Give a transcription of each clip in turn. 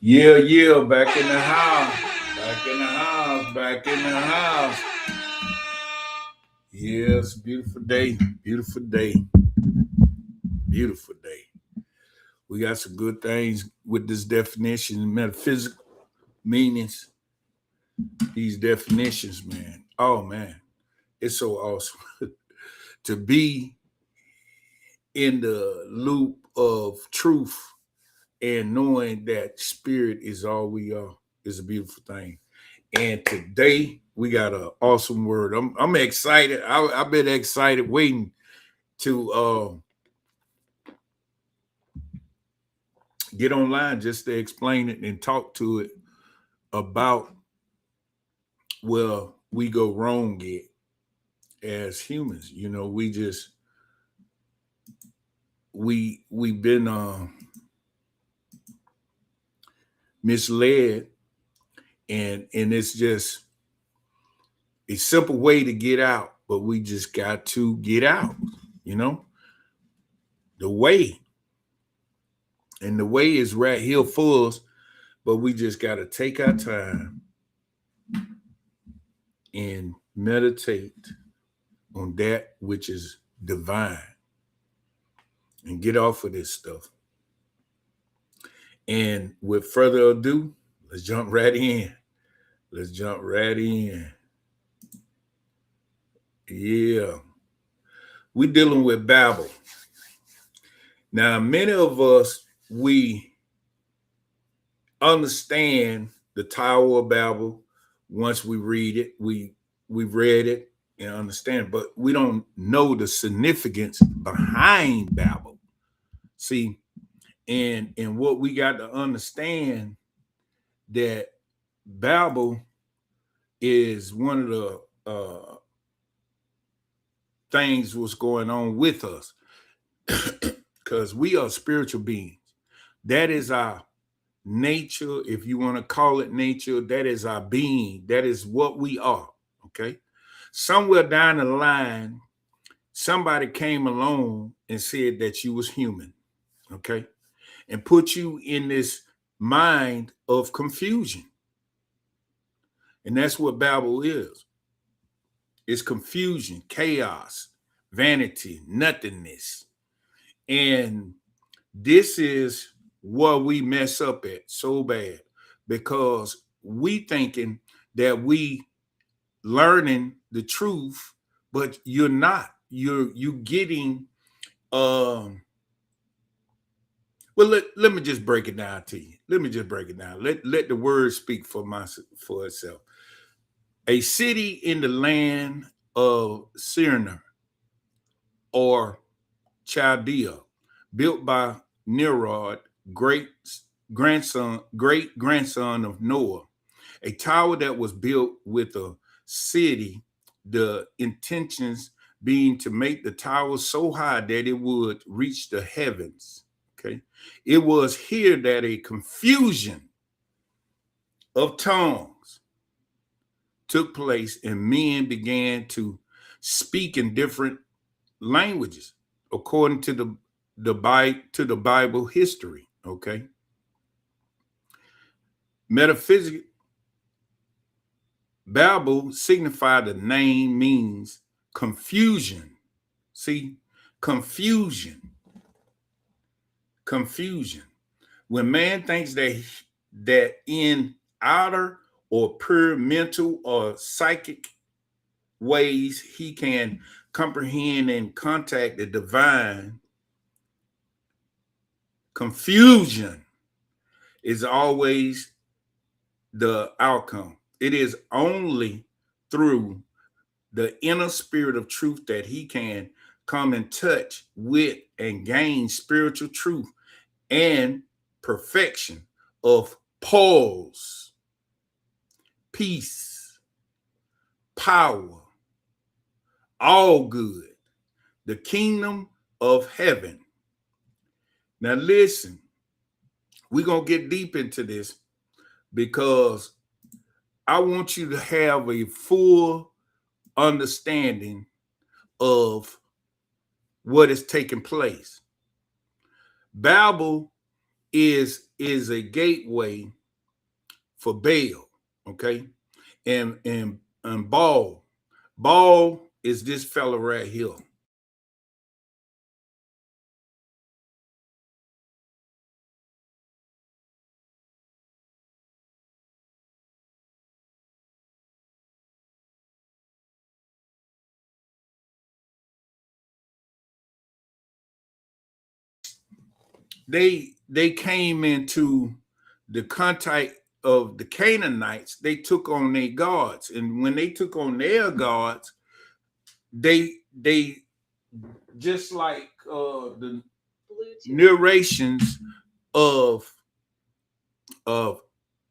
Yeah, yeah, back in the house. Back in the house. Back in the house. Yeah, it's a beautiful day. Beautiful day. Beautiful day. We got some good things with this definition, metaphysical meanings, these definitions, man. Oh, man. It's so awesome to be in the loop of truth and knowing that spirit is all we are is a beautiful thing. And today we got an awesome word. I'm excited. I've been excited waiting to get online just to explain it and talk to it about where we go wrong at as humans. You know, we've been misled, and it's just a simple way to get out, but we just got to get out. You know, the way, and the way is right here for us, but we just got to take our time and meditate on that which is divine and get off of this stuff. And with further ado, let's jump right in. Let's jump right in. Yeah. We're dealing with Babel. Now, many of us, we understand the Tower of Babel once we read it. We've read it and understand, but we don't know the significance behind Babel. See, and what we got to understand that Babel is one of the things what's going on with us because we are spiritual beings. That is our nature, if you want to call it nature. That is our being. That is what we are. Okay. Somewhere down the line, somebody came along and said that you was human. Okay, and put you in this mind of confusion. And that's what Babel is. It's confusion, chaos, vanity, nothingness. And this is what we mess up at so bad because we thinking that we learning the truth, but you're not. You getting well, let me just break it down to you. Let me just break it down. Let the word speak for itself. A city in the land of Sinner or Chaldea, built by Nimrod, great grandson of Noah. A tower that was built with a city, the intentions being to make the tower so high that it would reach the heavens. Okay. It was here that a confusion of tongues took place and men began to speak in different languages according to the Bible history. Okay. Metaphysics, Babel signified, the name means confusion. See, confusion, confusion. When man thinks that in outer or pure mental or psychic ways he can comprehend and contact the divine, confusion is always the outcome. It is only through the inner spirit of truth that he can come in touch with and gain spiritual truth and perfection of pause, peace, power, all good, the kingdom of heaven. Now, listen, we're going to get deep into this because I want you to have a full understanding of what is taking place. Babel is is a gateway for Baal, okay? And Baal is this fella right here. They came into the contact of the Canaanites. They took on their gods, and when they took on their gods, they just like the narrations of of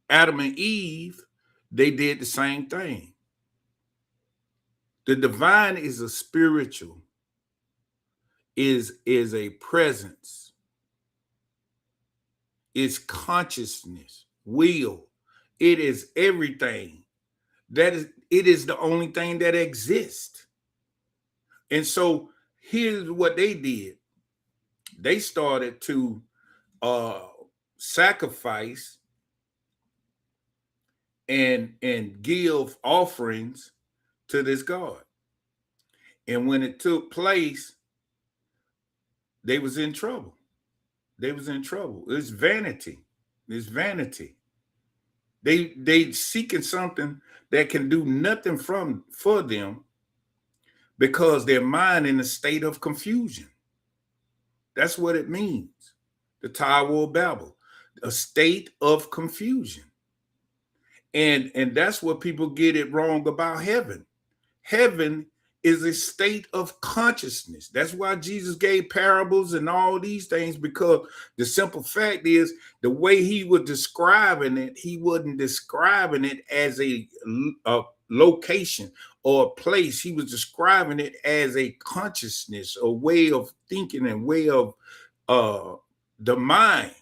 Adam and Eve, they did the same thing. The divine is a spiritual, is a presence, is consciousness, will. It is everything. It is the only thing that exists. And so here's what they did. They started to sacrifice and give offerings to this God. And when it took place, they was in trouble. They was in trouble. It's vanity. It's vanity. They seeking something that can do nothing for them because their mind in a state of confusion. That's what it means. The Tower of Babel, a state of confusion. And that's what people get it wrong about heaven. Heaven is a state of consciousness. That's why Jesus gave parables and all these things, because the simple fact is the way he was describing it, he wasn't describing it as a location or a place. He was describing it as a consciousness, a way of thinking and way of the mind.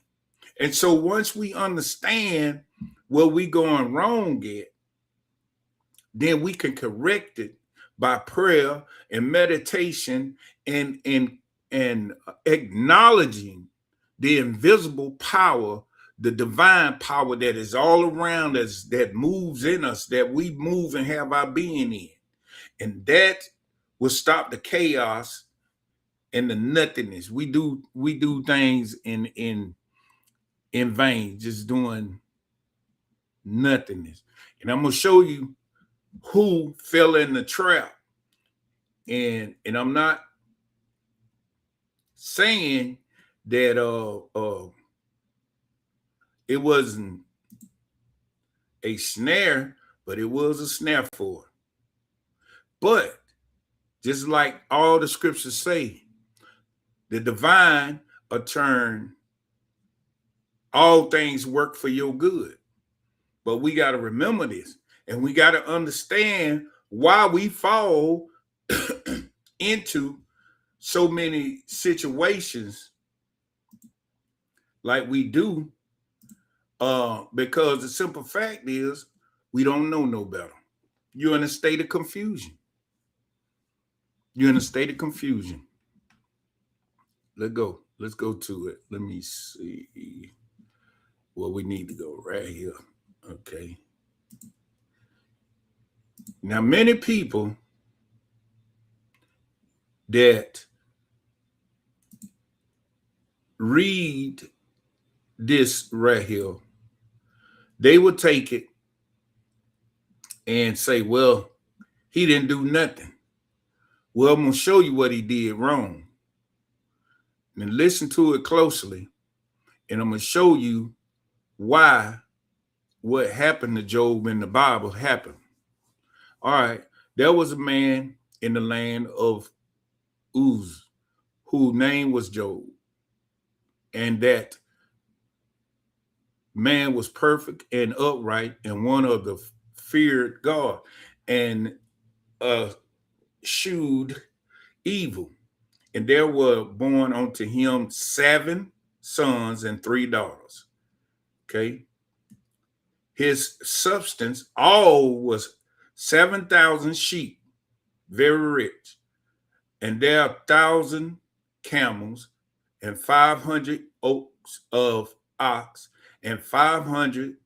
And so once we understand where we going wrong at, then we can correct it by prayer and meditation and acknowledging the invisible power, the divine power that is all around us, that moves in us, that we move and have our being in. And that will stop the chaos and the nothingness. We do things in vain, just doing nothingness. And I'm gonna show you who fell in the trap. And I'm not saying that it wasn't a snare, but it was a snare for it. But just like all the scriptures say, the divine will turn all things work for your good. But we got to remember this, and we got to understand why we fall into so many situations like we do, because the simple fact is we don't know no better. You're in a state of confusion. You're in a state of confusion. Let's go. Let's go to it. Let me see where we need to go right here. Okay. Now, many people that read this right here, they will take it and say, well, he didn't do nothing. Well, I'm going to show you what he did wrong. And listen to it closely, and I'm going to show you why what happened to Job in the Bible happened. All right. There was a man in the land of Uz whose name was Job. And that man was perfect and upright and one of the feared God and shewed evil. And there were born unto him 7 sons and 3 daughters. Okay. His substance all was 7,000 sheep, very rich. And there are 1,000 camels and 500 oaks of ox and 500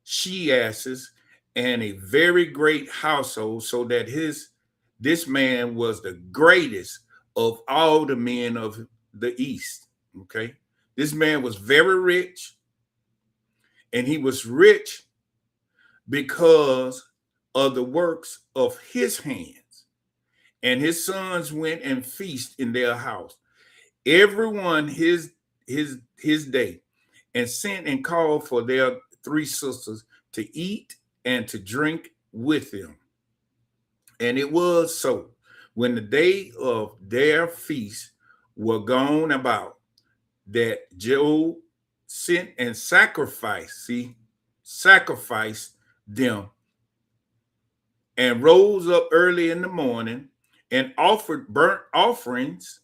she asses, and a very great household, so that this man was the greatest of all the men of the East. Okay. This man was very rich, and he was rich because of the works of his hands. And his sons went and feast in their house, everyone his day, and sent and called for their 3 sisters to eat and to drink with them. And it was so, when the day of their feast were gone about, that Job sent and sacrificed them, and rose up early in the morning and offered burnt offerings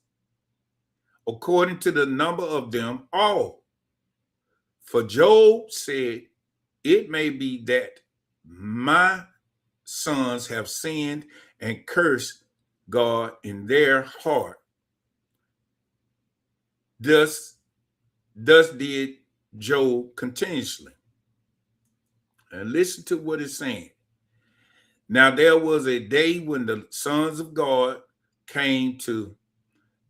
according to the number of them all. For Job said, it may be that my sons have sinned and cursed God in their heart. Thus did Job continuously. And listen to what it's saying. Now there was a day when the sons of God came to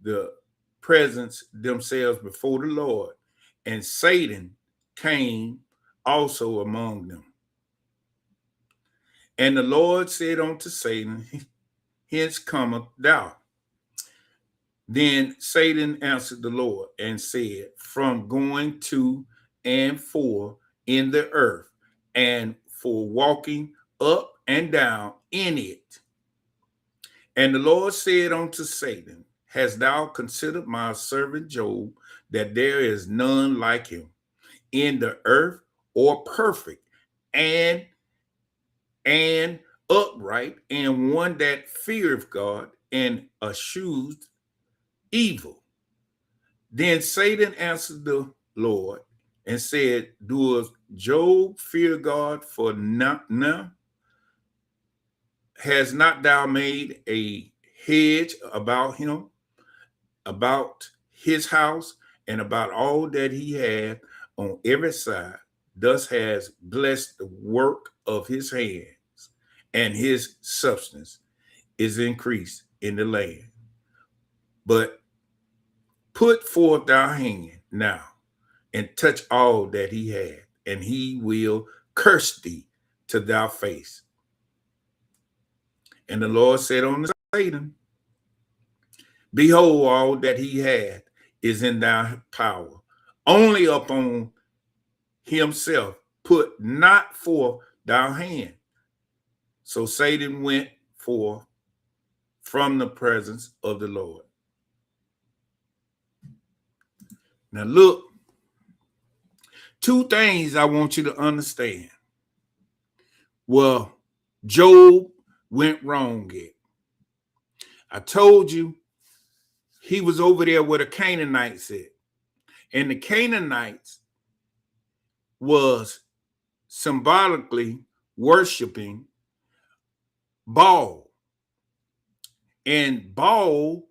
the presence themselves before the Lord, and Satan came also among them. And the Lord said unto Satan, hence cometh thou. Then Satan answered the Lord and said, from going to and for in the earth, and for walking up and down in it. And the Lord said unto Satan, hast thou considered my servant Job, that there is none like him in the earth, or perfect and upright, and one that feareth God and eschews evil? Then Satan answered the Lord and said, doeth Job fear God for now? Has not thou made a hedge about him, about his house, and about all that he had on every side? Thus has blessed the work of his hands, and his substance is increased in the land. But put forth thy hand now, and touch all that he had, and he will curse thee to thy face. And the Lord said unto Satan, behold, all that he had is in thy power. Only upon himself put not forth thy hand. So Satan went forth from the presence of the Lord. Now look, 2 things I want you to understand. Well, Job went wrong at. I told you he was over there where the Canaanites at. And the Canaanites was symbolically worshiping Baal. And Baal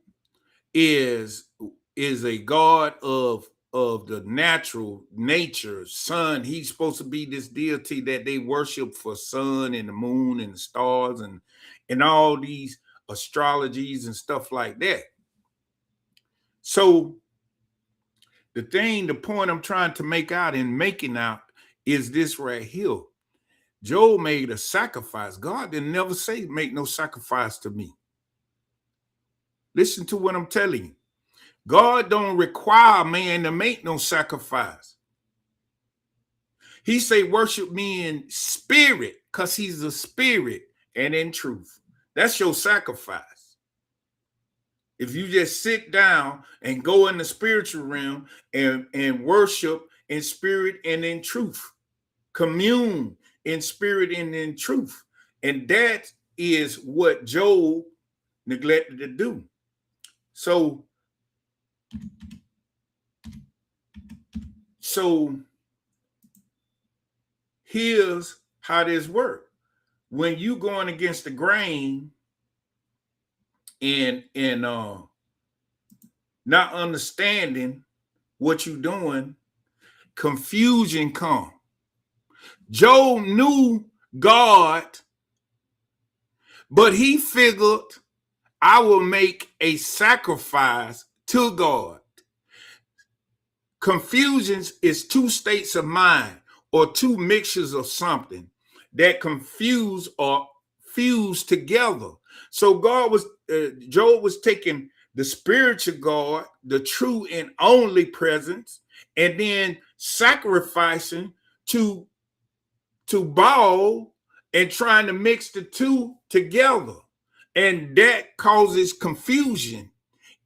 is a god of the natural nature, sun. He's supposed to be this deity that they worship for sun and the moon and the stars and all these astrologies and stuff like that. So the point I'm trying to make out is this right here. Job made a sacrifice. God didn't never say make no sacrifice to me. Listen to what I'm telling you. God don't require man to make no sacrifice. He say worship me in spirit, because he's a spirit, and in truth. That's your sacrifice. If you just sit down and go in the spiritual realm and worship in spirit and in truth, commune in spirit and in truth. And that is what Job neglected to do. So here's how this works. When you going against the grain and not understanding what you're doing, confusion come. Job knew God, but he figured, I will make a sacrifice to God. Confusions is two states of mind or two mixtures of something that confuse or fuse together. So Job was taking the spiritual God, the true and only presence, and then sacrificing to Baal and trying to mix the two together. And that causes confusion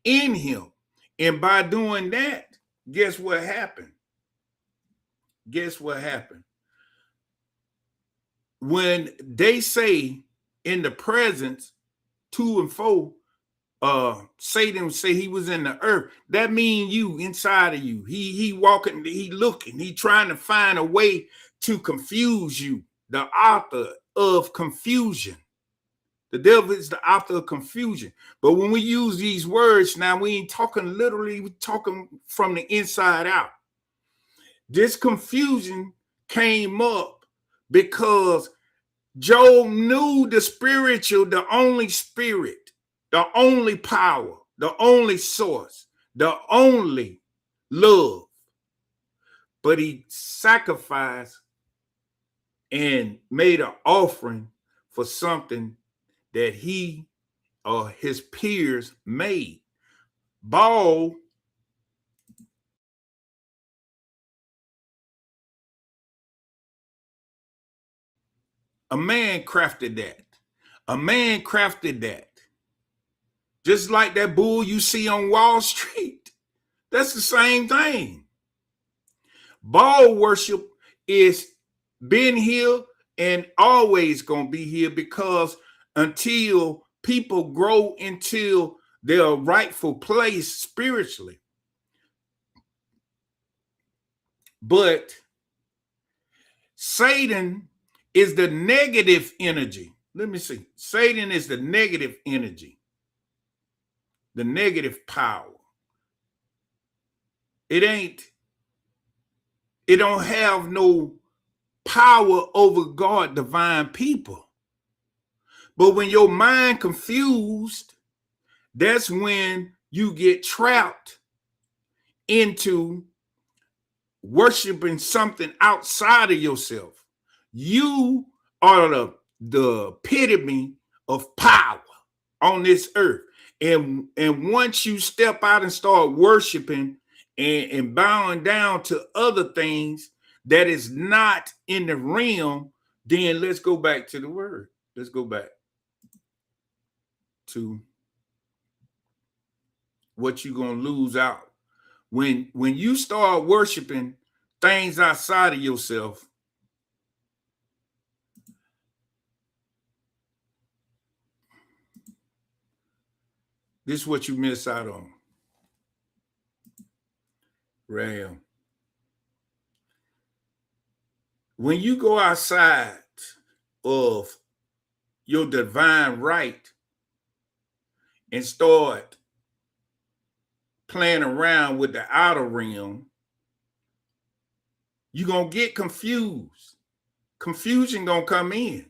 in him. And by doing that, guess what happened? Guess what happened? When they say in the presence 2 and 4, Satan say he was in the earth. That means you inside of you. He walking, he looking, he trying to find a way to confuse you. The author of confusion. The devil is the author of confusion. But when we use these words now, we ain't talking literally, we're talking from the inside out. This confusion came up because Job knew the spiritual, the only spirit, the only power, the only source, the only love. But he sacrificed and made an offering for something that he or his peers made. Baal a man crafted that. A man crafted that. Just like that bull you see on Wall Street. That's the same thing. Baal worship is been here and always going to be here because until people grow into their rightful place spiritually. But Satan is the negative energy. Let me see. Satan is the negative energy, the negative power. It don't have no power over God, divine people. But when your mind confused, that's when you get trapped into worshiping something outside of yourself. You are the epitome of power on this earth. And once you step out and start worshiping and bowing down to other things that is not in the realm, then let's go back to the word. Let's go back to what you're going to lose out. When you start worshiping things outside of yourself, this is what you miss out on. Ram. When you go outside of your divine right and start playing around with the outer realm, you're going to get confused. Confusion going to come in.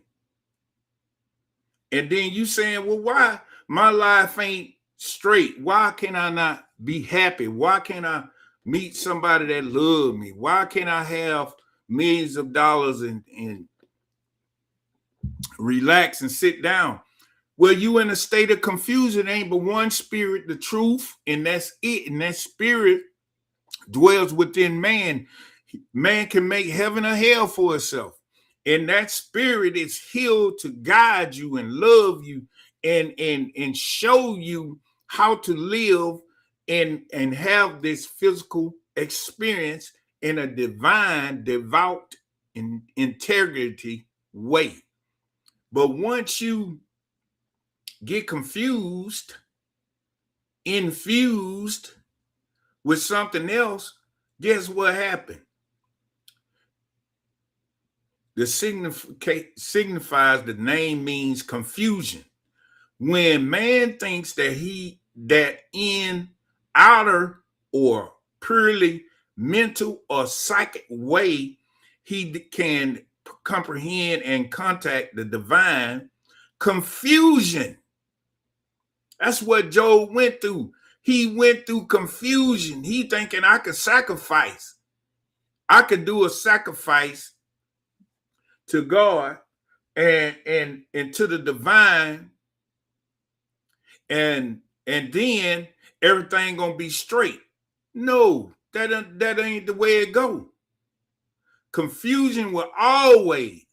And then you saying, well, why my life ain't straight? Why can I not be happy? Why can't I meet somebody that love me? Why can't I have millions of dollars and relax and sit down? Well, you in a state of confusion. Ain't but one spirit, the truth, and that's it. And that spirit dwells within man. Man can make heaven or hell for itself. And that spirit is here to guide you and love you and show you how to live and have this physical experience in a divine, devout, integrity way. But once you get confused, infused with something else, guess what happened? The signifies the name means confusion. When man thinks that in outer or purely mental, or psychic way he can comprehend and contact the divine. Confusion. That's what Job went through. He went through confusion. He thinking, I could sacrifice. I could do a sacrifice to God and to the divine, and then everything gonna be straight. No, that ain't the way it go. Confusion will always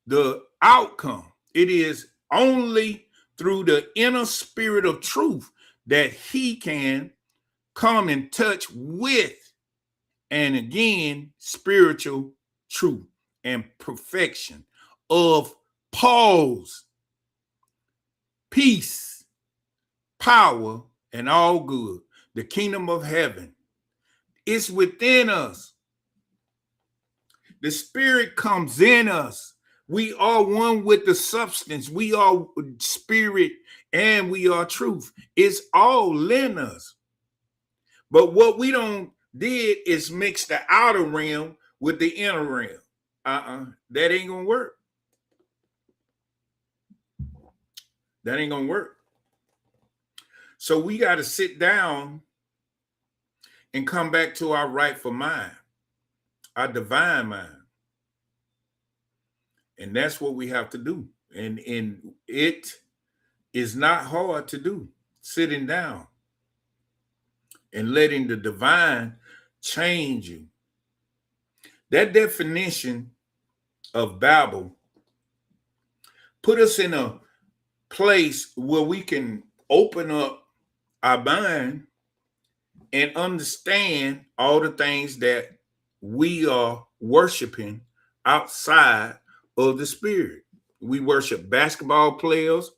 the outcome. It is only through the inner spirit of truth that he can come in touch with, and again, spiritual truth and perfection of Paul's peace, power, and all good. The kingdom of heaven is within us. The spirit comes in us. We are one with the substance. We are spirit and we are truth. It's all in us. But what we don't did is mix the outer realm with the inner realm. That ain't gonna work. That ain't gonna work. So we got to sit down and come back to our rightful mind, our divine mind. And that's what we have to do. And it is not hard to do, sitting down and letting the divine change you. That definition of Babel put us in a place where we can open up our mind and understand all the things that we are worshiping outside of the spirit. We worship basketball players,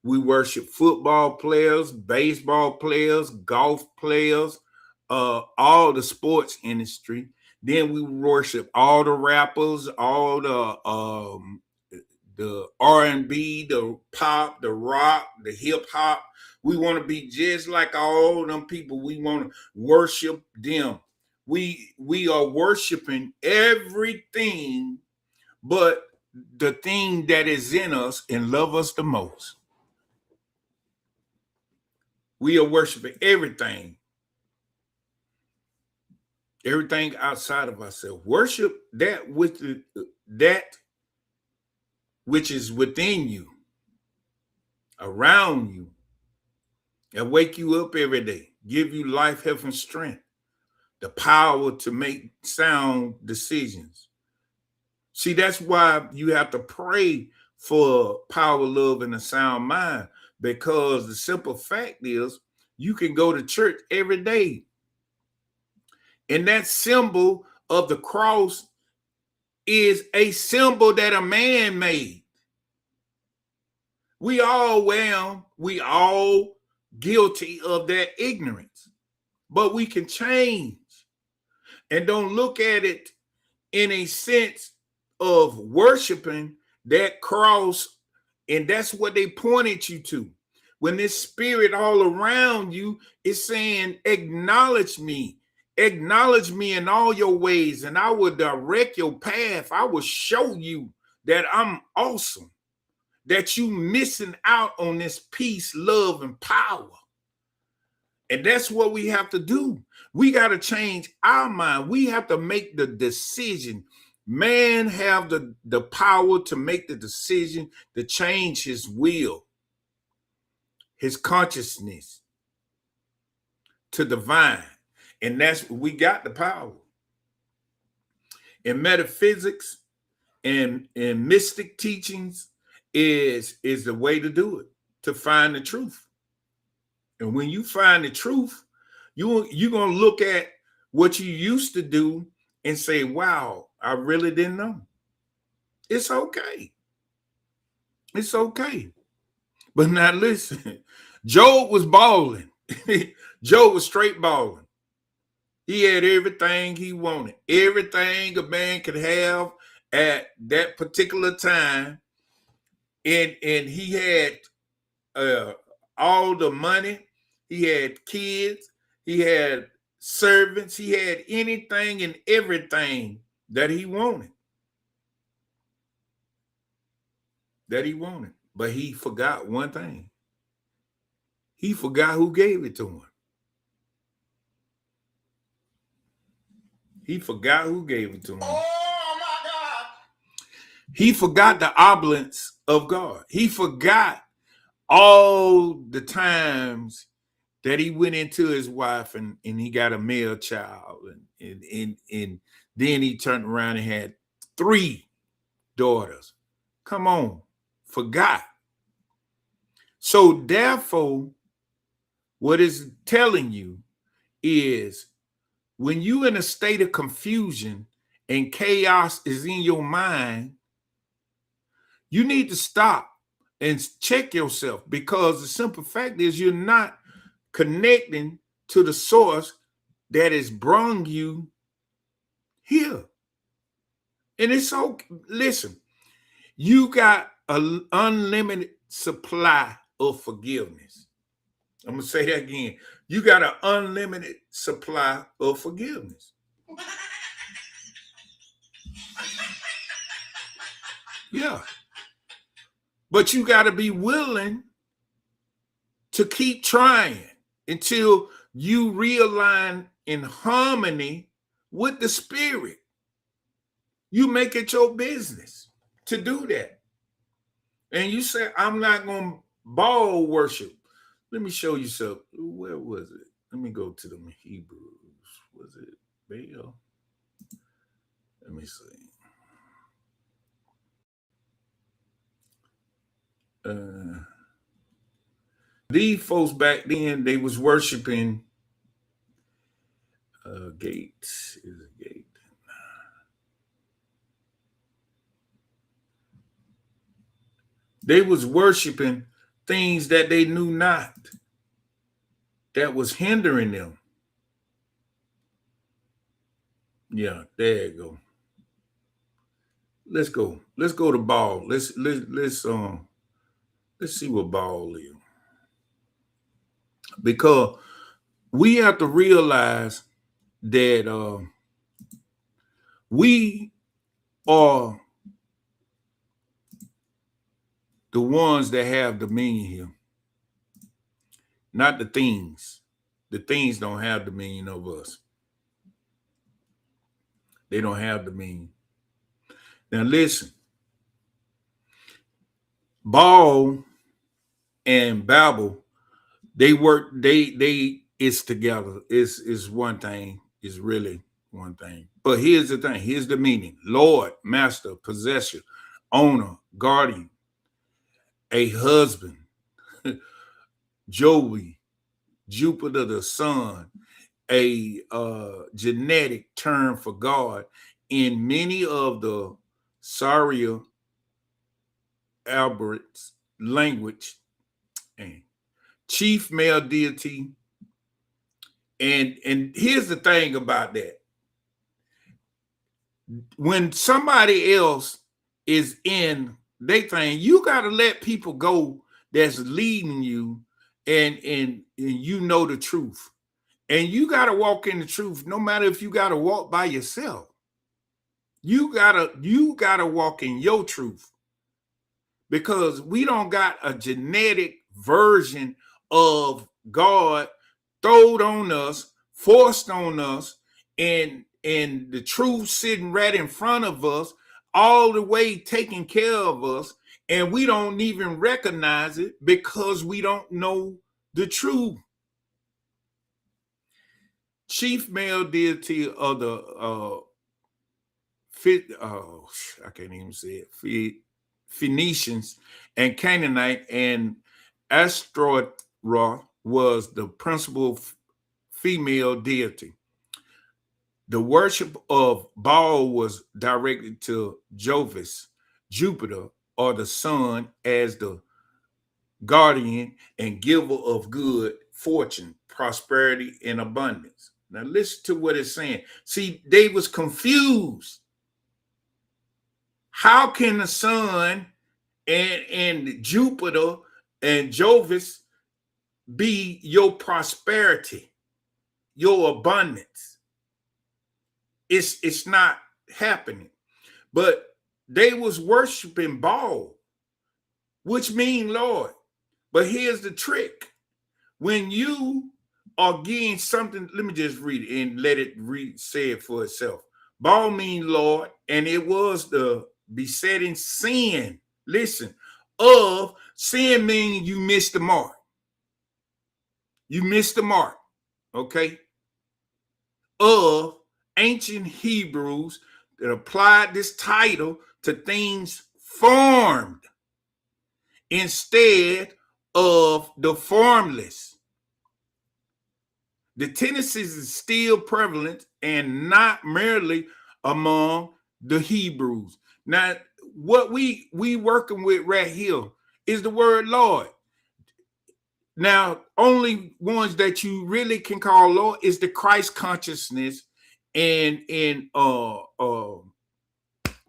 we worship football players, baseball players, golf players, all the sports industry. Then we worship all the rappers, all the R&B, the pop, the rock, the hip hop. We want to be just like all them people. We want to worship them. We are worshiping everything but the thing that is in us and love us the most. We are worshiping everything outside of ourselves. Worship that which is within you, around you, and wake you up every day, give you life, health, and strength, the power to make sound decisions. See, that's why you have to pray for power, love, and a sound mind, because the simple fact is you can go to church every day. And that symbol of the cross is a symbol that a man made. We all guilty of that ignorance, but we can change and don't look at it in a sense of worshiping that cross. And that's what they pointed you to. When this spirit all around you is saying, acknowledge me in all your ways, and I will direct your path. I will show you that I'm awesome, that you missing out on this peace, love, and power. And that's what we have to do. We got to change our mind. We have to make the decision. Man have the power to make the decision to change his will, his consciousness to divine. And that's, we got the power. In metaphysics and in mystic teachings is the way to do it, to find the truth. And when you find the truth, you're going to look at what you used to do and say, wow, I really didn't know. It's okay. It's okay. But now listen, Job was balling. Job was straight balling. He had everything he wanted, everything a man could have at that particular time. And he had all the money. He had kids. He had servants. He had anything and everything that he wanted. But he forgot one thing. He forgot who gave it to him. He forgot who gave it to him. Oh my God. He forgot the oblence of God. He forgot all the times that he went into his wife and he got a male child. And then he turned around and had 3 daughters. Come on. Forgot. So therefore, what it's telling you is when you're in a state of confusion and chaos is in your mind, you need to stop and check yourself, because the simple fact is you're not connecting to the source that has brung you here. And it's okay. Listen, you got an unlimited supply of forgiveness. I'm going to say that again. You got an unlimited supply of forgiveness. Yeah. But you got to be willing to keep trying until you realign in harmony with the spirit. You make it your business to do that. And you say, I'm not going to Baal worship. Let me show you something. Where was it? Let me go to the Hebrews. Was it Baal? Let me see. These folks back then, they was worshiping gate. Is a gate. They was worshiping things that they knew not, that was hindering them. Yeah, there you go. Let's go. Let's go to Baal. Let's see what Baal is. Because we have to realize that we are the ones that have dominion here, not the things. The things don't have dominion over us. They don't have dominion. Now listen, Baal and Babel, they work, they it's together. It's one thing, it's really one thing. But here's the thing, here's the meaning: Lord, master, possessor, owner, guardian, a husband, Joey, Jupiter the sun, a genetic term for God in many of the Saria Albert's language, and chief male deity. And here's the thing about that. When somebody else is in they thing, you got to let people go that's leading you, and you know the truth. And you got to walk in the truth, no matter if you got to walk by yourself. You gotta walk in your truth, because we don't got a genetic version of God throwed on us, forced on us, and the truth sitting right in front of us, all the way taking care of us, and we don't even recognize it because we don't know the truth. Chief male deity of the I can't even say it. Phoenicians and Canaanite and Astaroth was the principal female deity. The worship of Baal was directed to Jovis, Jupiter, or the sun, as the guardian and giver of good fortune, prosperity, and abundance. Now listen to what it's saying. See, they was confused. How can the sun and Jupiter and Jovis be your prosperity, your abundance. It's not happening. But they was worshiping Baal, which mean Lord. But here's the trick. When you are getting something, let me just read it and let it say it for itself. Baal mean Lord, and it was the besetting sin. Listen, of sin meaning you missed the mark. You missed the mark, okay? Of ancient Hebrews that applied this title to things formed instead of the formless. The tendencies is still prevalent and not merely among the Hebrews. Now, what we working with right here is the word Lord. Now, only ones that you really can call Lord is the Christ consciousness and in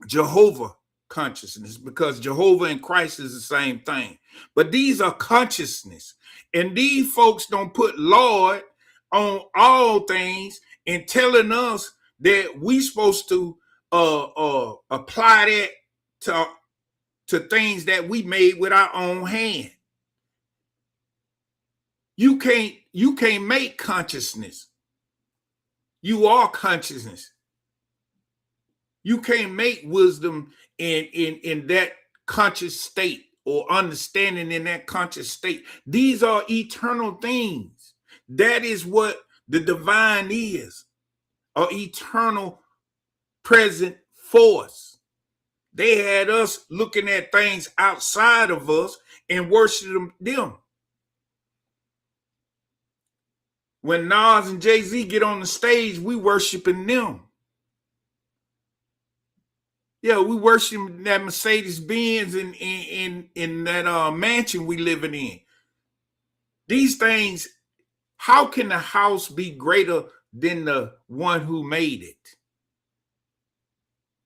Jehovah consciousness, because Jehovah and Christ is the same thing. But these are consciousness, and these folks don't put Lord on all things and telling us that we supposed to apply that to things that we made with our own hand. You can't make consciousness. You are consciousness. You can't make wisdom in that conscious state or understanding in that conscious state. These are eternal things. That is what the divine is, an eternal present force. They had us looking at things outside of us and worshiping them. When Nas and Jay-Z get on the stage, we worshiping them. Yeah, we worship that Mercedes Benz in that mansion we living in. These things, how can the house be greater than the one who made it?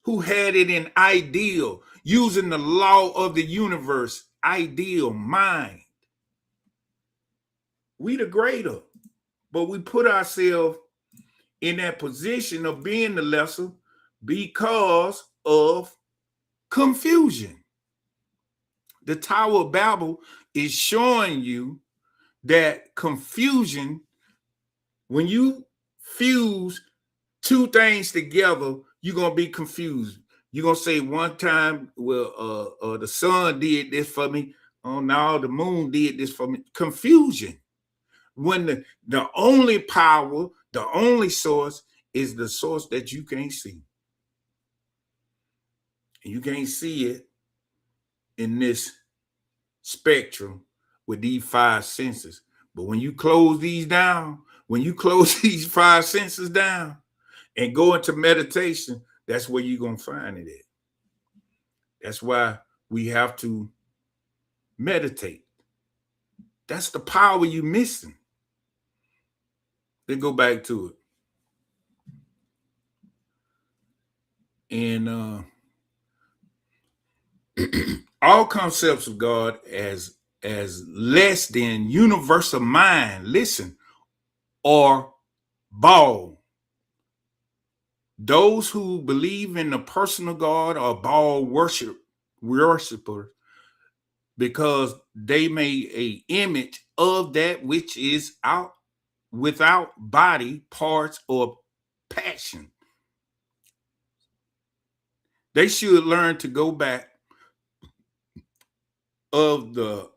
Who had it in ideal, using the law of the universe, ideal mind. We the greater, but we put ourselves in that position of being the lesser because of confusion. The Tower of Babel is showing you that confusion, when you fuse two things together, you're going to be confused. You're going to say one time, well, the sun did this for me. Oh, no, the moon did this for me. Confusion. When the only power, the only source is the source that you can't see. And you can't see it in this spectrum with these five senses. But when you close these down, when you close these five senses down and go into meditation, that's where you're going to find it at. That's why we have to meditate. That's the power you're missing. Then go back to it. And all concepts of God as less than universal mind, listen, are Baal. Those who believe in the personal God are Baal worshipers, because they made an image of that which is out without body, parts, or passion. They should learn to go back of the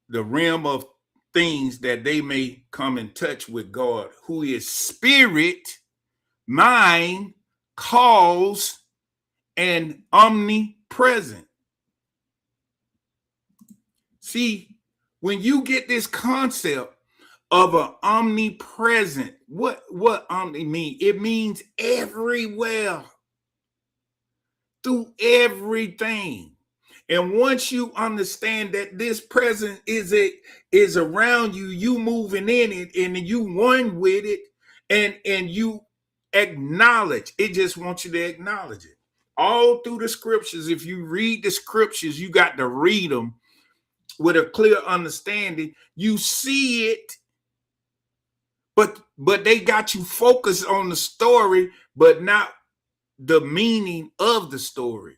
realm of things that they may come in touch with God, who is spirit, mind, cause, and omnipresent. See, when you get this concept of an omnipresent, what omni mean? It means everywhere, through everything. And once you understand that this present is around you, you moving in it, and you one with it, and you acknowledge. It just wants you to acknowledge it. All through the scriptures, if you read the scriptures, you got to read them with a clear understanding. You see it But they got you focused on the story, but not the meaning of the story.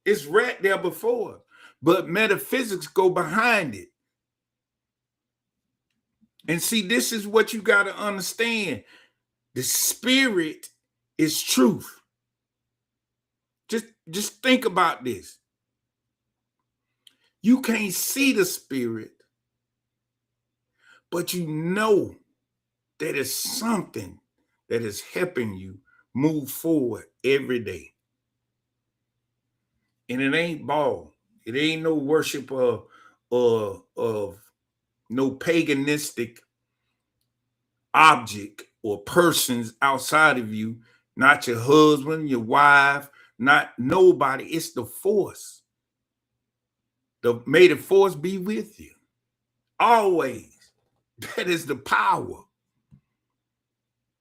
It's right there before, but metaphysics go behind it. And see, this is what you got to understand. The spirit is truth. Just think about this. You can't see the spirit, but you know that it's something that is helping you move forward every day. And it ain't ball. It ain't no worship of no paganistic object or persons outside of you, not your husband, your wife, not nobody. It's the force. May the force be with you always. That is the power.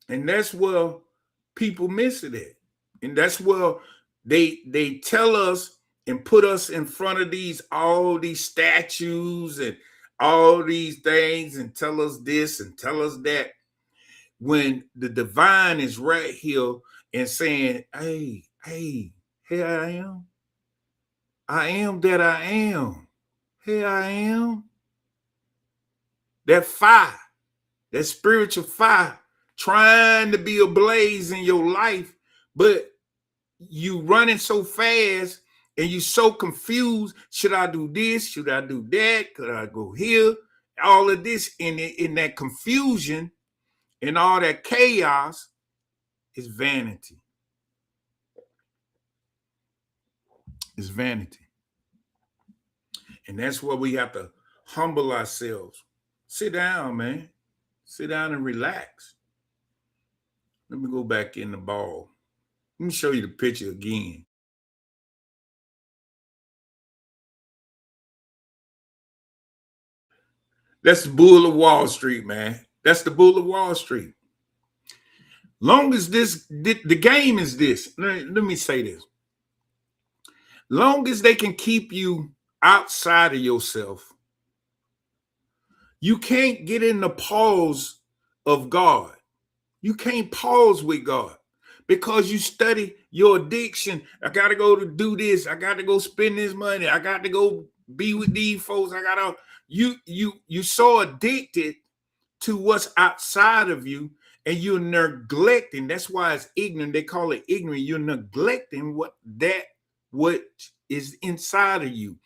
And that's where people miss it at. And that's where they tell us and put us in front of all these statues and all these things and tell us this and tell us that, when the divine is right here and saying, hey, here I am. I am that I am. Here I am. That fire, that spiritual fire, trying to be ablaze in your life, but you running so fast and you so confused. Should I do this? Should I do that? Could I go here? All of this in that confusion and all that chaos is vanity. It's vanity. And that's where we have to humble ourselves. Sit down, man. Sit down and relax. Let me go back in the ball. Let me show you the picture again. That's the bull of Wall Street, man. That's the bull of Wall Street. Long as the game is this. Let me say this. Long as they can keep you outside of yourself, you can't get in the pause of God. You can't pause with God because you study your addiction. I got to go to do this. I got to go spend this money. I got to go be with these folks. I got to, you so addicted to what's outside of you, and you're neglecting. That's why it's ignorant. They call it ignorant. You're neglecting what is inside of you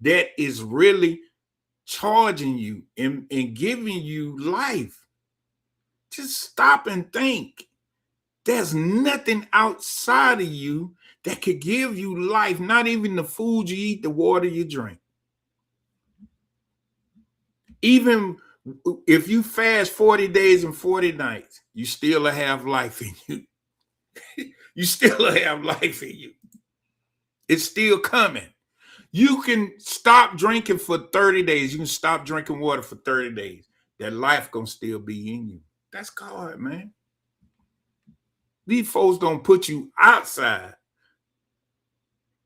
that is really charging you and giving you life. Just stop and think. There's nothing outside of you that could give you life, not even the food you eat, the water you drink. Even if you fast 40 days and 40 nights, you still have life in you. You still have life in you. It's still coming. You can stop drinking for 30 days. You can stop drinking water for 30 days. That life gonna still be in you. That's God, man. These folks don't put you outside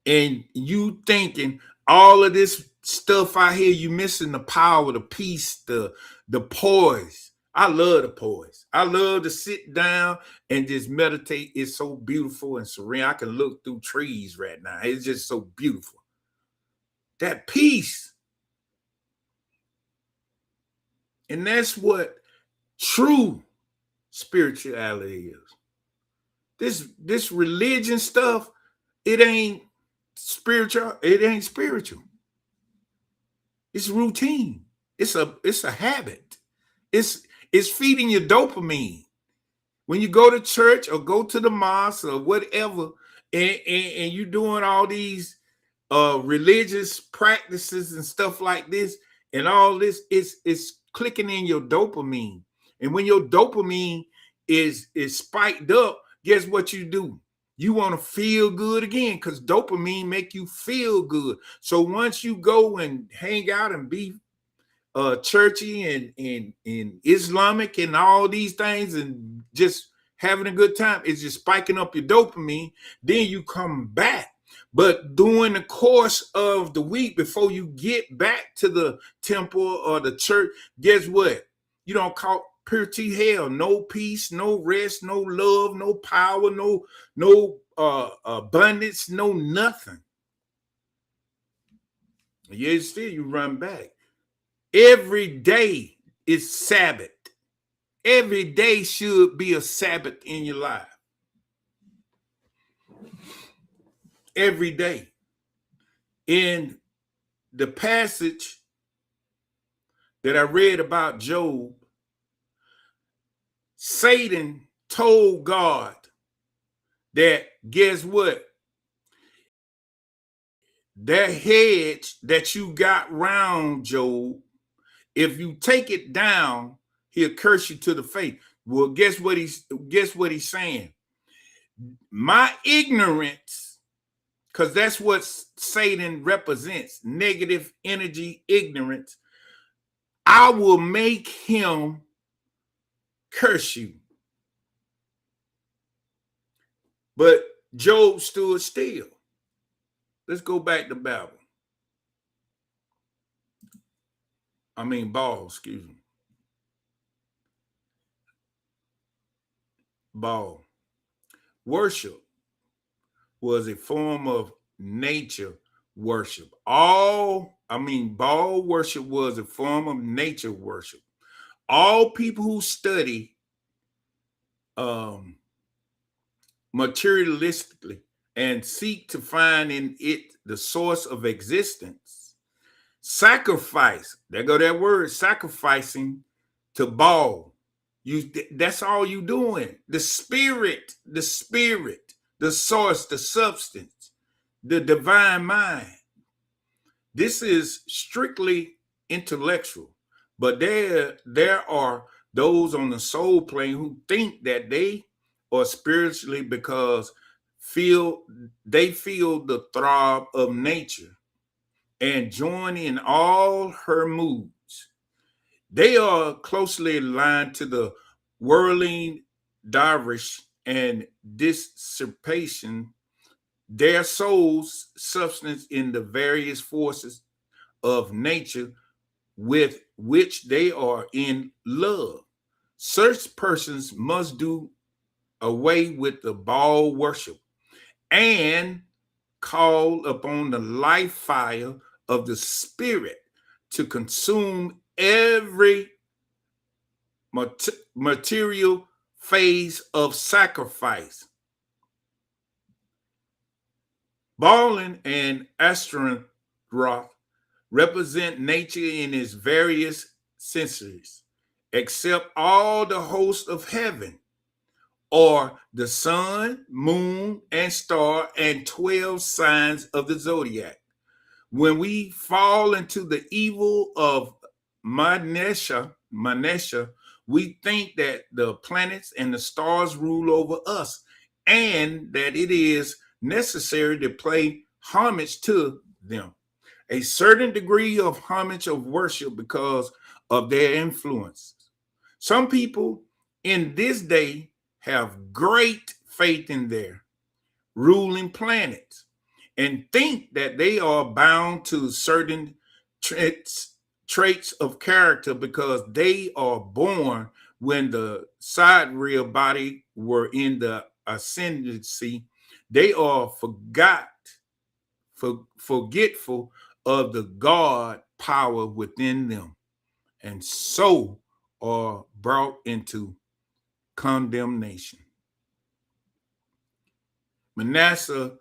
and you thinking all of this stuff out here, you missing the power, the peace, the poise. I love the poise. I love to sit down and just meditate. It's so beautiful and serene. I can look through trees right now. It's just so beautiful. That peace. And that's what true spirituality is. This religion stuff, it ain't spiritual. It ain't spiritual. It's routine. It's a habit. It's feeding your dopamine. When you go to church or go to the mosque or whatever, and you're doing all these religious practices and stuff like this, and all this is clicking in your dopamine. And when your dopamine is spiked up, guess what you do? You want to feel good again, because dopamine make you feel good. So once you go and hang out and be churchy and Islamic and all these things and just having a good time, it's just spiking up your dopamine. Then you come back. But during the course of the week, before you get back to the temple or the church, guess what? You don't purity hell, no peace, no rest, no love, no power, no abundance, no nothing. Yet still you run back. Every day is Sabbath. Every day should be a Sabbath in your life. Every day. In the passage that I read about Job, Satan told God that, guess what? That hedge that you got round Job, if you take it down, he'll curse you to the face. Well, guess what he's saying? My ignorance, because that's what Satan represents, negative energy, ignorance. I will make him curse you. But Job stood still. Let's go back to Babel. Baal, excuse me. Baal. Worship was a form of nature worship. Baal worship was a form of nature worship. All people who study materialistically and seek to find in it the source of existence, sacrifice, there go that word, sacrificing to Baal. That's all you doing. The spirit, the source, the substance, the divine mind. This is strictly intellectual, but there are those on the soul plane who think that they are spiritually because they feel the throb of nature and join in all her moods. They are closely aligned to the whirling dervish and dissipation, their soul's substance in the various forces of nature with which they are in love. Such persons must do away with the Baal worship and call upon the life fire of the spirit to consume every material phase of sacrifice. Baalin and Ashtaroth represent nature in its various senses, except all the hosts of heaven, or the sun, moon, and star, and 12 signs of the zodiac. When we fall into the evil of Manesha, we think that the planets and the stars rule over us, and that it is necessary to pay homage to them. A certain degree of homage of worship because of their influence. Some people in this day have great faith in their ruling planets and think that they are bound to certain traits of character because they are born when the sidereal body were in the ascendancy. They are forgetful of the God power within them, and so are brought into condemnation. Manasseh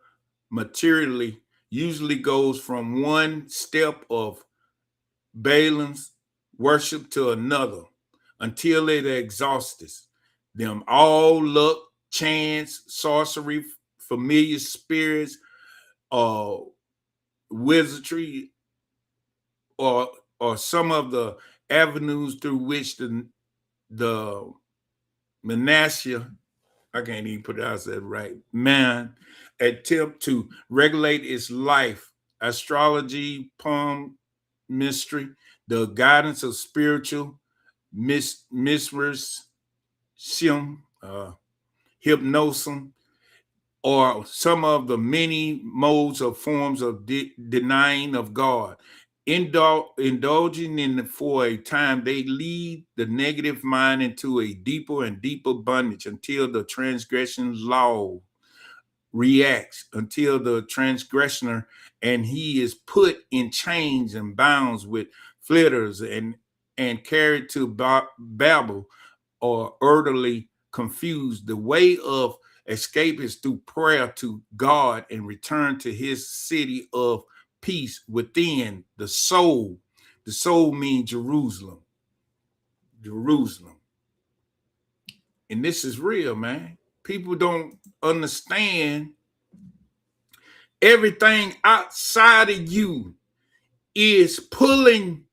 materially usually goes from one step of Baalim's worship to another until it exhausts them. All luck, chance, sorcery, familiar spirits, wizardry, or some of the avenues through which the Manasseh, I can't even pronounce that right, man, attempt to regulate its life, astrology, palm mystery, the guidance of spiritual misrers, hypnosis, or some of the many modes of forms of denying of God. indulging in for a time, they lead the negative mind into a deeper and deeper bondage until the transgression law reacts, until the transgressor and he is put in chains and bounds with flitters and carried to Babel or utterly confused. The way of escape is through prayer to God and return to his city of peace within the soul. The soul means Jerusalem. Jerusalem. And this is real, man. People don't understand everything outside of you is pulling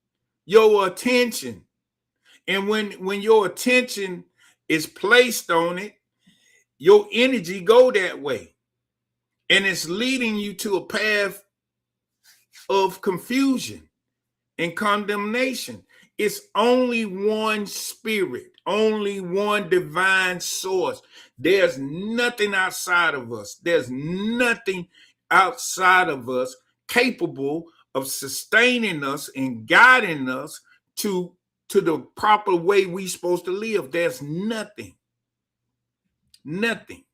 your attention. And when your attention is placed on it, your energy go that way. And it's leading you to a path of confusion and condemnation. It's only one spirit, only one divine source. There's nothing outside of us. There's nothing outside of us capable of sustaining us and guiding us to the proper way we're supposed to live. There's nothing. Nothing.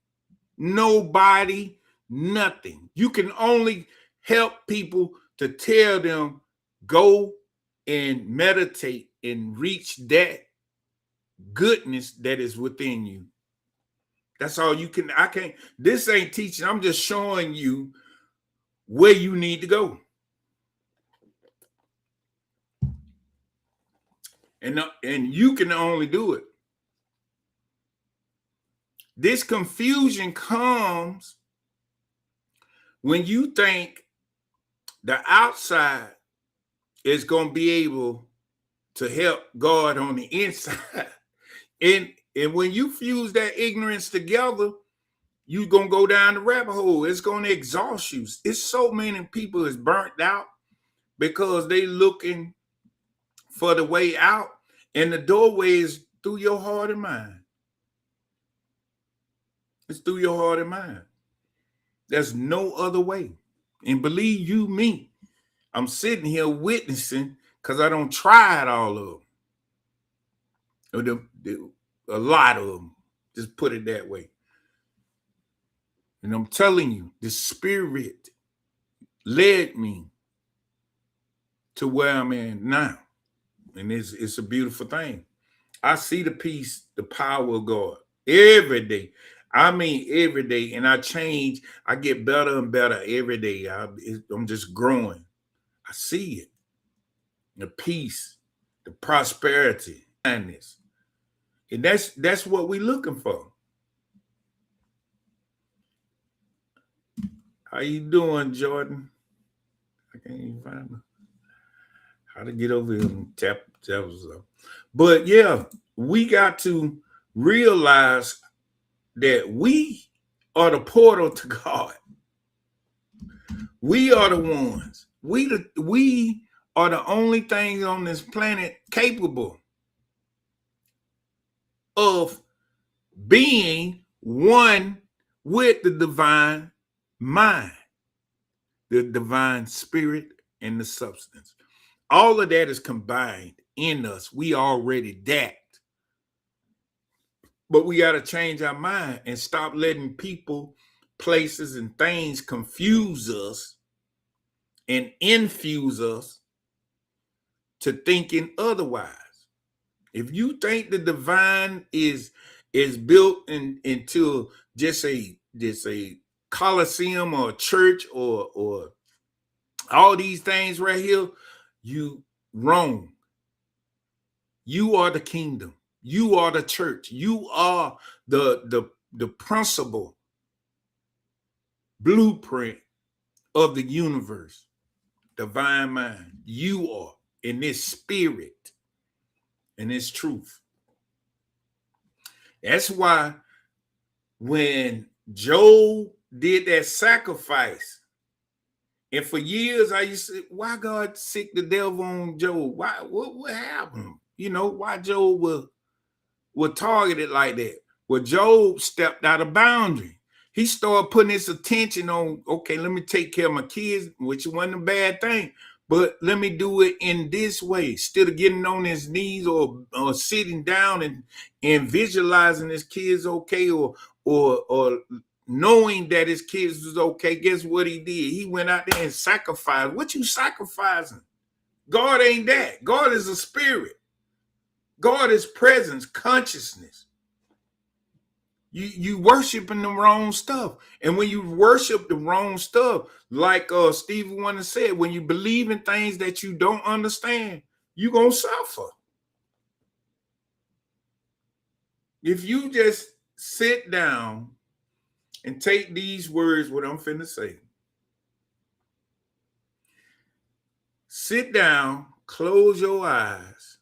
Nobody, nothing. You can only help people to tell them, go and meditate and reach that goodness that is within you. That's all you can. I can't. This ain't teaching. I'm just showing you where you need to go. And you can only do it. This confusion comes when you think the outside is going to be able to help God on the inside. And when you fuse that ignorance together, you're going to go down the rabbit hole. It's going to exhaust you. It's so many people is burnt out because they looking for the way out. And the doorway is through your heart and mind. It's through your heart and mind. There's no other way. And believe you me, I'm sitting here witnessing because I don't try it all of them. A lot of them. Just put it that way. And I'm telling you, the spirit led me to where I'm at now. And it's a beautiful thing. I see the peace, the power of God every day. I mean, every day. And I change. I get better and better every day. I'm just growing. I see it. The peace, the prosperity, kindness. And that's what we're looking for. How you doing, Jordan? I can't even find how to get over here and tap us up. But yeah, we got to realize that we are the portal to God. We are the ones. We are the only things on this planet capable of being one with the divine mind, the divine spirit, and the substance. All of that is combined in us. We already that. But we got to change our mind and stop letting people, places, and things confuse us and infuse us to thinking otherwise. If you think the divine is built into just a coliseum or a church or all these things right here, you wrong. You are the kingdom. You are the church. You are the principle blueprint of the universe, divine mind. You are in this spirit and this truth. That's why when Job did that sacrifice, and for years I used to say, why God sick the devil on Job? Why? What happened? You know, why Job was targeted like that? Well, Job stepped out of boundary. He started putting his attention on, okay, let me take care of my kids, which wasn't a bad thing. But let me do it in this way. Instead of getting on his knees or sitting down and visualizing his kids okay, or knowing that his kids was okay, guess what he did? He went out there and sacrificed. What you sacrificing? God ain't that. God is a spirit. God is presence, consciousness. You worshiping the wrong stuff. And when you worship the wrong stuff, like Stevie Wonder said, when you believe in things that you don't understand, you're going to suffer. If you just sit down and take these words, what I'm finna say, sit down, close your eyes,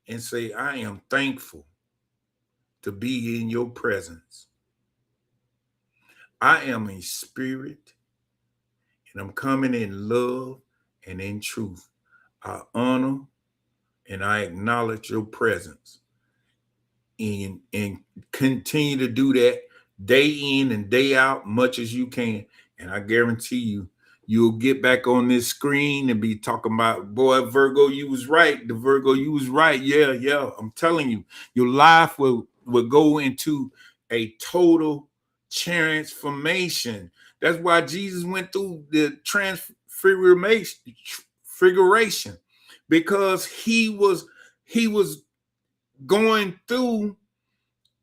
and say, I am thankful to be in your presence. I am a spirit, and I'm coming in love and in truth. I honor and I acknowledge your presence, and continue to do that day in and day out, much as you can. And I guarantee you, you'll get back on this screen and be talking about, boy, Virgo, you was right. The Virgo, you was right. Yeah. I'm telling you, your life will go into a total transformation. That's why Jesus went through the transfiguration, because he was going through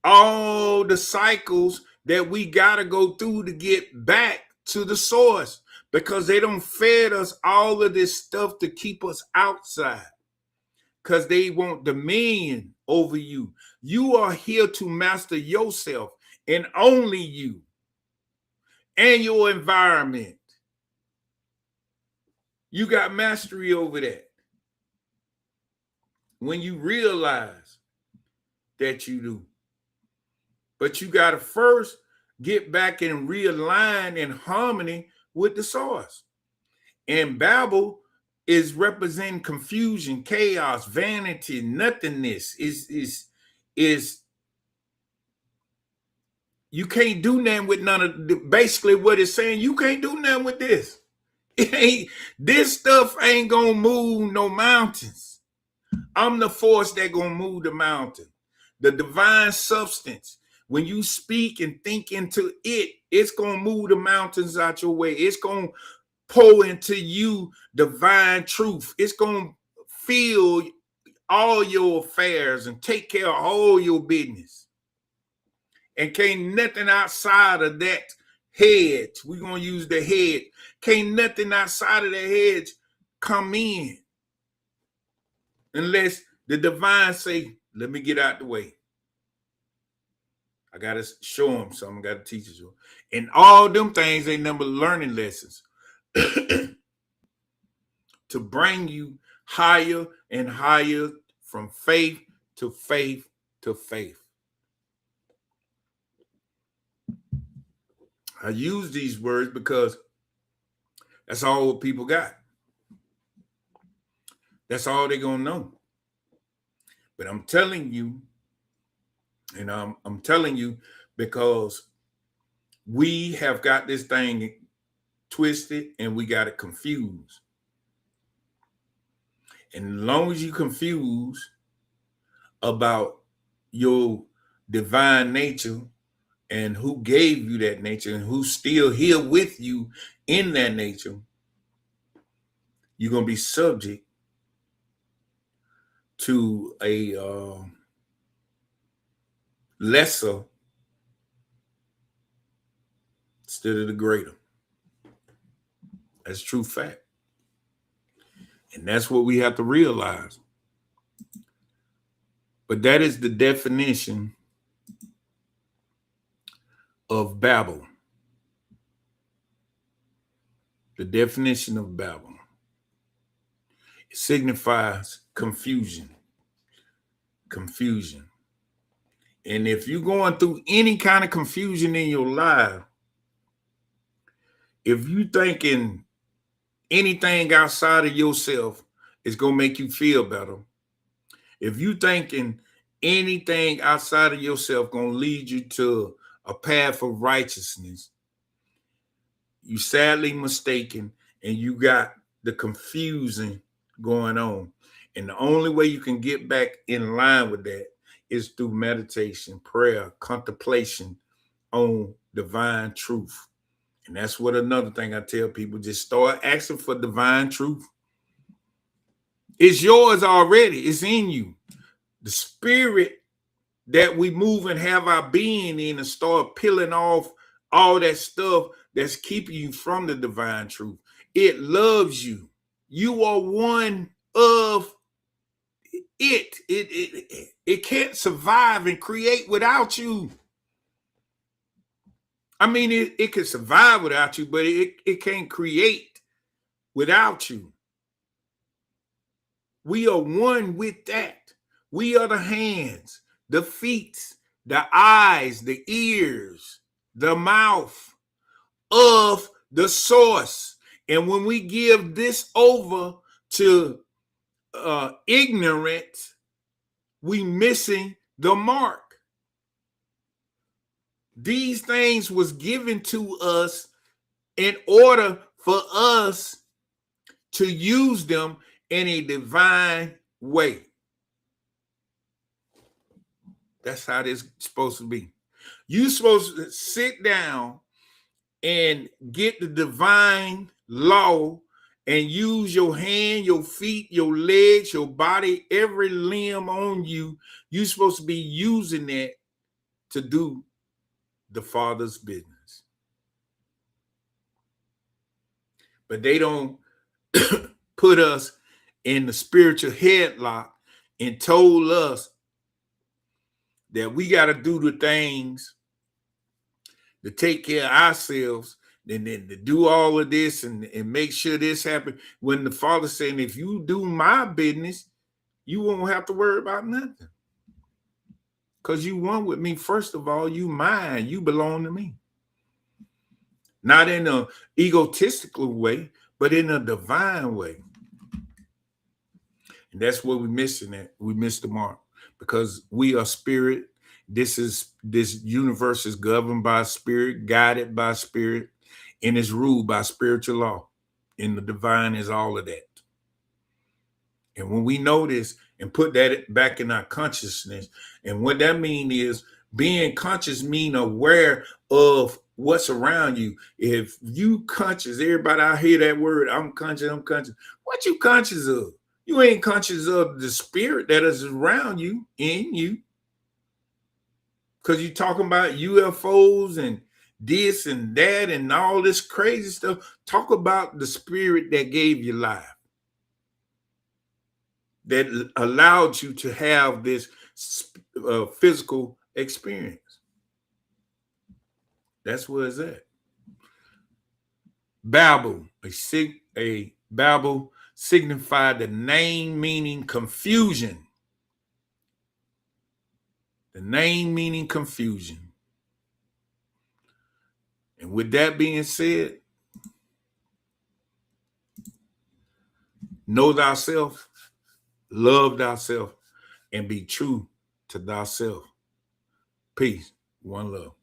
all the cycles that we got to go through to get back to the source, because they don't fed us all of this stuff to keep us outside, because they want dominion over you. You are here to master yourself and only you and your environment. You got mastery over that when you realize that you do. But you got to first get back and realign in harmony with the source. And Babel is representing confusion, chaos, vanity, nothingness. Is you can't do nothing with none of the, basically what it's saying. You can't do nothing with this. This stuff ain't gonna move no mountains. I'm the force that gonna move the mountain. The divine substance. When you speak and think into it, it's gonna move the mountains out your way. It's gonna pour into you divine truth. It's gonna fill all your affairs and take care of all your business. And can't nothing outside of that hedge. We're gonna use the head. Can't nothing outside of the hedge come in unless the divine say, let me get out the way. I got to show them something. I got to teach you. And all them things ain't number learning lessons to bring you higher and higher from faith to faith to faith. I use these words because that's all what people got. That's all they're going to know. But I'm telling you, and I'm telling you because we have got this thing twisted and we got it confused. And as long as you confuse about your divine nature and who gave you that nature and who's still here with you in that nature, you're going to be subject to a lesser instead of the greater. That's true fact. And that's what we have to realize. But that is the definition of Babel. The definition of Babel. It signifies confusion. Confusion. And if you're going through any kind of confusion in your life, if you thinking anything outside of yourself is going to make you feel better, if you thinking anything outside of yourself going to lead you to a path of righteousness, you sadly mistaken, and you got the confusion going on. And the only way you can get back in line with that is through meditation, prayer, contemplation on divine truth. And that's what another thing I tell people, just start asking for divine truth. It's yours already. It's in you. The spirit that we move and have our being in, and start peeling off all that stuff that's keeping you from the divine truth. It loves you. You are one of it. It can't survive and create without you. I mean, it can survive without you, but it can't create without you. We are one with that. We are the hands, the feet, the eyes, the ears, the mouth of the source. And when we give this over to ignorance, we missing the mark. These things was given to us in order for us to use them in a divine way. That's how this is supposed to be. You're supposed to sit down and get the divine law and use your hand, your feet, your legs, your body, every limb on you. You're supposed to be using that to do the Father's business. But they don't put us in the spiritual headlock and told us that we got to do the things to take care of ourselves, and then to do all of this and make sure this happens. When the Father's saying, if you do my business, you won't have to worry about nothing. Because you one with me, first of all, you mine, you belong to me. Not in an egotistical way, but in a divine way. And that's what we're missing at. We missed the mark because we are spirit. This universe is governed by spirit, guided by spirit, and is ruled by spiritual law. And the divine is all of that. And when we know this and put that back in our consciousness, and what that means is being conscious mean aware of what's around you. If you conscious, everybody out hear that word, I'm conscious. What you conscious of? You ain't conscious of the spirit that is around you, in you. Because you're talking about UFOs and this and that and all this crazy stuff. Talk about the spirit that gave you life, that allowed you to have this physical experience. That's where it's at. Babel, Babel signified the name meaning confusion. The name meaning confusion. And with that being said, know thyself, love thyself, and be true to thyself. Peace. One love.